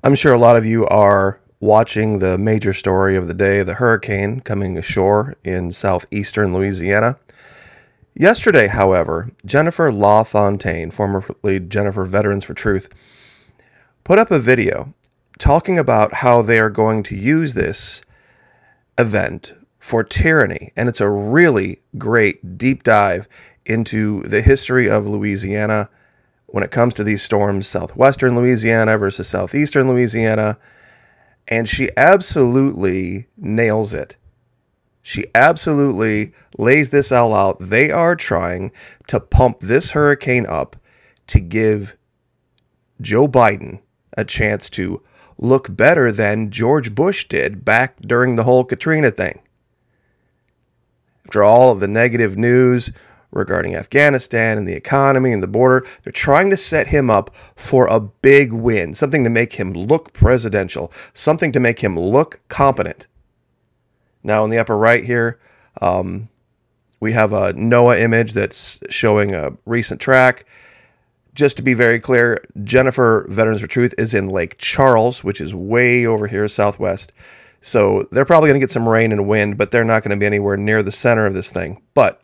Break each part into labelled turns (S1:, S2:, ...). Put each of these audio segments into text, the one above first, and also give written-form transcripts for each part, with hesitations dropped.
S1: I'm sure a lot of you are watching the major story of the day, the hurricane coming ashore in southeastern Louisiana. Yesterday, however, Jennifer LaFontaine, formerly Jennifer Veterans for Truth, put up a video talking about how they are going to use this event for tyranny. And it's a really great deep dive into the history of Louisiana when it comes to these storms, southwestern Louisiana versus southeastern Louisiana. And she absolutely nails it. She absolutely lays this all out. They are trying to pump this hurricane up to give Joe Biden a chance to look better than George Bush did back during the whole Katrina thing. After all of the negative news regarding Afghanistan and the economy and the border, they're trying to set him up for a big win, something to make him look presidential, something to make him look competent. Now, in the upper right here, we have a NOAA image that's showing a recent track. Just to be very clear, Jennifer Veterans for Truth is in Lake Charles, which is way over here southwest. So they're probably going to get some rain and wind, but they're not going to be anywhere near the center of this thing. But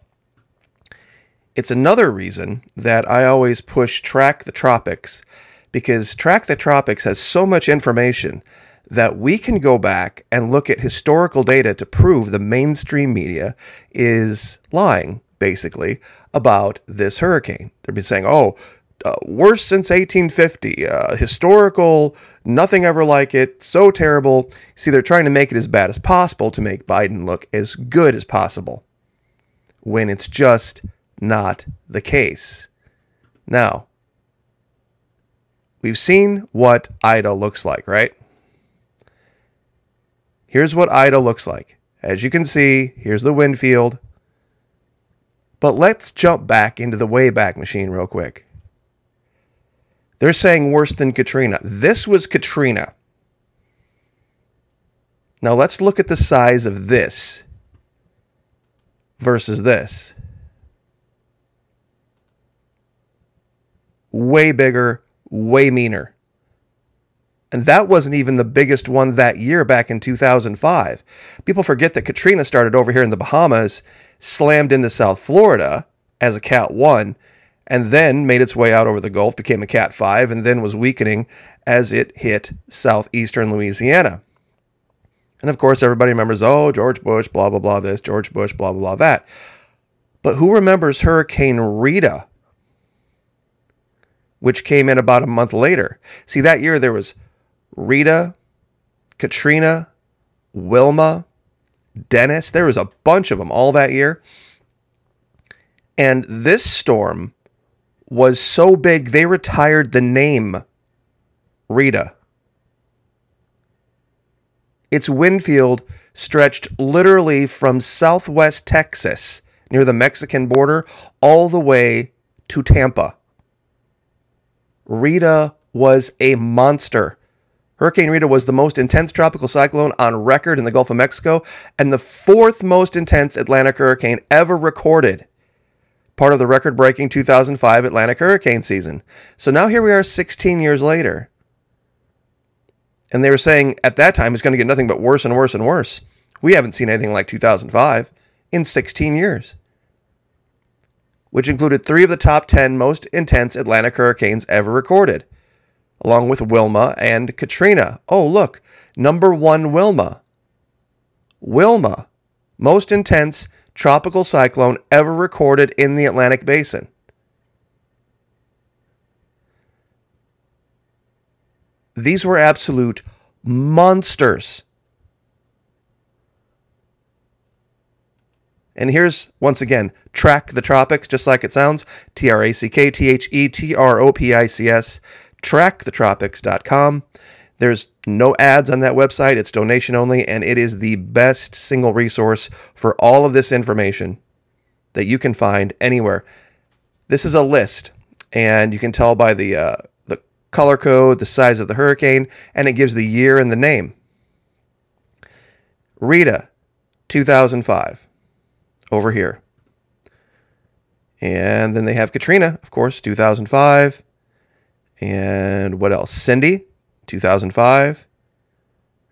S1: it's another reason that I always push Track the Tropics, because Track the Tropics has so much information that we can go back and look at historical data to prove the mainstream media is lying, basically, about this hurricane. They've been saying, worst since 1850, historical, nothing ever like it, so terrible. See, they're trying to make it as bad as possible to make Biden look as good as possible, when it's just not the case. Now, we've seen what Ida looks like, right? Here's what Ida looks like. As you can see, here's the wind field. But let's jump back into the Wayback Machine real quick. They're saying worse than Katrina. This was Katrina. Now let's look at the size of this versus this. Way bigger, way meaner. And that wasn't even the biggest one that year back in 2005. People forget that Katrina started over here in the Bahamas, slammed into South Florida as a Cat 1, and then made its way out over the Gulf, became a Cat 5, and then was weakening as it hit southeastern Louisiana. And of course, everybody remembers, George Bush, blah, blah, blah, this, George Bush, blah, blah, blah, that. But who remembers Hurricane Rita, which came in about a month later? See, that year there was Rita, Katrina, Wilma, Dennis. There was a bunch of them all that year. And this storm was so big, they retired the name Rita. Its wind field stretched literally from southwest Texas, near the Mexican border, all the way to Tampa. Rita was a monster. Hurricane Rita was the most intense tropical cyclone on record in the Gulf of Mexico and the fourth most intense Atlantic hurricane ever recorded. Part of the record-breaking 2005 Atlantic hurricane season. So now here we are 16 years later. And they were saying at that time it's going to get nothing but worse and worse and worse. We haven't seen anything like 2005 in 16 years. Which included 3 of the top 10 most intense Atlantic hurricanes ever recorded, along with Wilma and Katrina. Oh, look, number 1, Wilma. Wilma, most intense tropical cyclone ever recorded in the Atlantic Basin. These were absolute monsters. And here's, once again, Track the Tropics, just like it sounds. TrackTheTropics, trackthetropics.com. There's no ads on that website. It's donation only, and it is the best single resource for all of this information that you can find anywhere. This is a list, and you can tell by the color code, the size of the hurricane, and it gives the year and the name. Rita, 2005, over here. And then they have Katrina, of course, 2005. And what else? Cindy, 2005.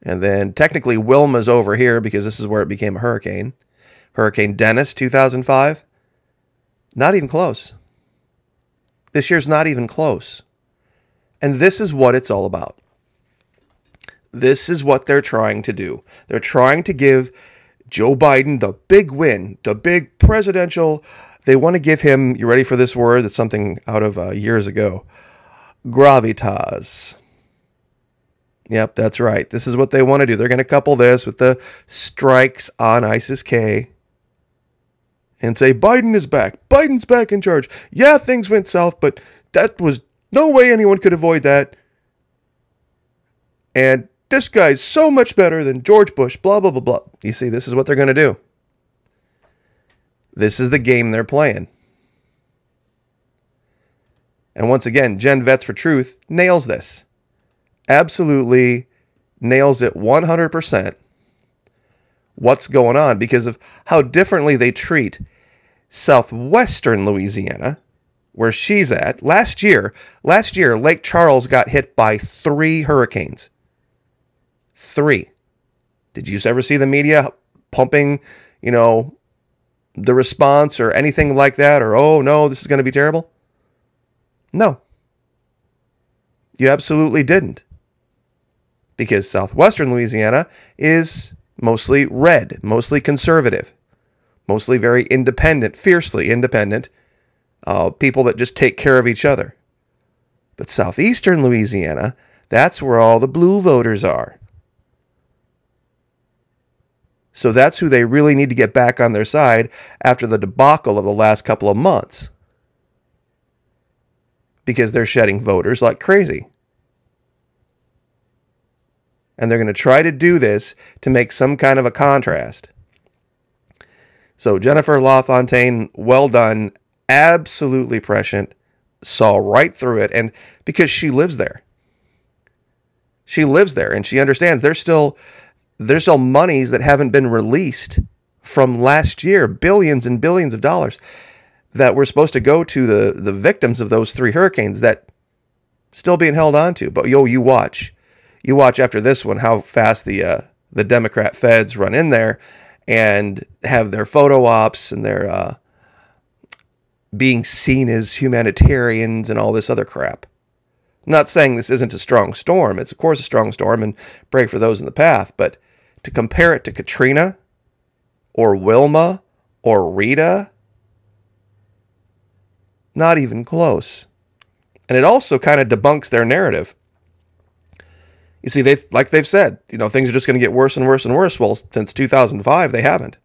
S1: And then technically Wilma's over here because this is where it became a hurricane. Hurricane Dennis, 2005. Not even close. This year's not even close. And this is what it's all about. This is what they're trying to do. They're trying to give Joe Biden the big win, the big presidential. They want to give him, you ready for this word? It's something out of years ago. Gravitas. Yep, that's right. This is what they want to do. They're going to couple this with the strikes on ISIS-K and say, Biden is back. Biden's back in charge. Yeah, things went south, but that was no way anyone could avoid that. And this guy's so much better than George Bush, blah, blah, blah, blah. You see, this is what they're going to do. This is the game they're playing. And once again, Gen Vets for Truth nails this. Absolutely nails it 100%. What's going on because of how differently they treat southwestern Louisiana, where she's at. Last year, Lake Charles got hit by 3 hurricanes. 3. Did you ever see the media pumping, the response or anything like that? Or, oh, no, this is going to be terrible? No. You absolutely didn't. Because southwestern Louisiana is mostly red, mostly conservative, mostly very independent, fiercely independent, people that just take care of each other. But southeastern Louisiana, that's where all the blue voters are. So that's who they really need to get back on their side after the debacle of the last couple of months. Because they're shedding voters like crazy. And they're going to try to do this to make some kind of a contrast. So Jennifer LaFontaine, well done, absolutely prescient, saw right through it, and because she lives there. She lives there, and she understands there's still monies that haven't been released from last year, billions and billions of dollars that were supposed to go to the victims of those 3 hurricanes that still being held on to. But you watch. You watch after this one how fast the Democrat feds run in there and have their photo ops and their being seen as humanitarians and all this other crap. I'm not saying this isn't a strong storm. It's, of course, a strong storm, and pray for those in the path. But to compare it to Katrina or Wilma or Rita, not even close. And it also kind of debunks their narrative. You see, they've said, things are just going to get worse and worse and worse. Well, since 2005, they haven't.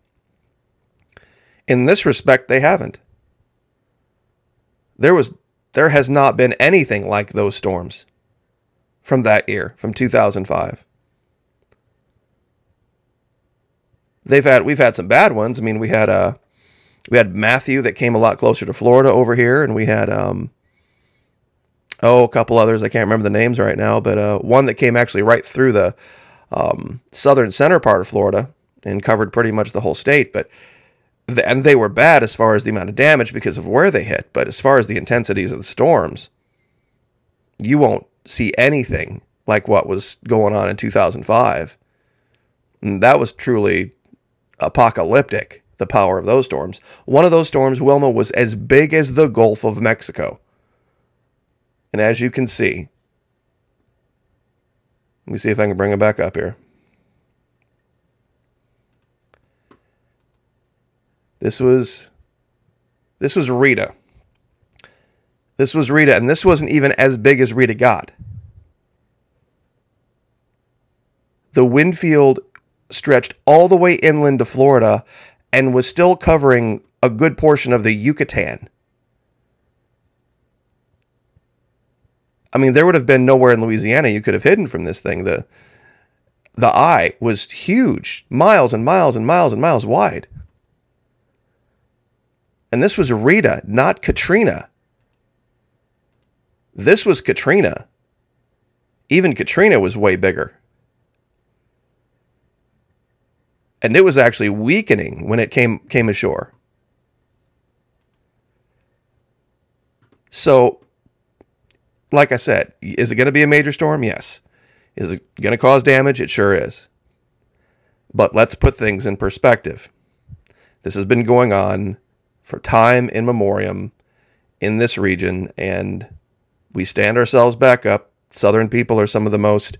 S1: In this respect, they haven't. There has not been anything like those storms from that year, from 2005. We've had some bad ones. I mean, we had Matthew that came a lot closer to Florida over here, and we had a couple others. I can't remember the names right now, but one that came actually right through the southern center part of Florida and covered pretty much the whole state. And they were bad as far as the amount of damage because of where they hit. But as far as the intensities of the storms, you won't see anything like what was going on in 2005. And that was truly apocalyptic, the power of those storms. One of those storms, Wilma, was as big as the Gulf of Mexico. And as you can see, let me see if I can bring it back up here. This was Rita. This was Rita, and this wasn't even as big as Rita got. The wind field stretched all the way inland to Florida and was still covering a good portion of the Yucatan. I mean, there would have been nowhere in Louisiana you could have hidden from this thing. The eye was huge, miles and miles and miles and miles wide. And this was Rita, not Katrina. This was Katrina. Even Katrina was way bigger. And it was actually weakening when it came ashore. So, like I said, is it going to be a major storm? Yes. Is it going to cause damage? It sure is. But let's put things in perspective. This has been going on for time in memoriam in this region, and we stand ourselves back up. Southern people are some of the most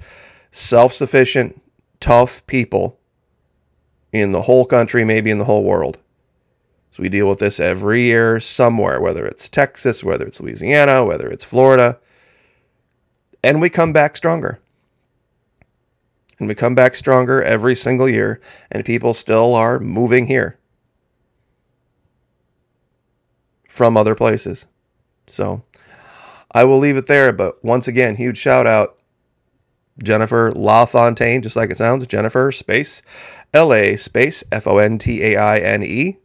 S1: self-sufficient, tough people in the whole country, maybe in the whole world. So we deal with this every year somewhere, whether it's Texas, whether it's Louisiana, whether it's Florida, and we come back stronger. And we come back stronger every single year, and people still are moving here from other places. So I will leave it there, but once again, huge shout out Jennifer LaFontaine, just like it sounds, Jennifer space LA space FONTAINE.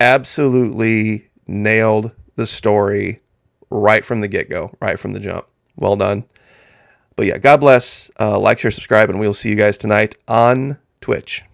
S1: Absolutely nailed the story right from the get-go, right from the jump. Well done. But yeah, God bless. Like, share, subscribe, and we'll see you guys tonight on Twitch.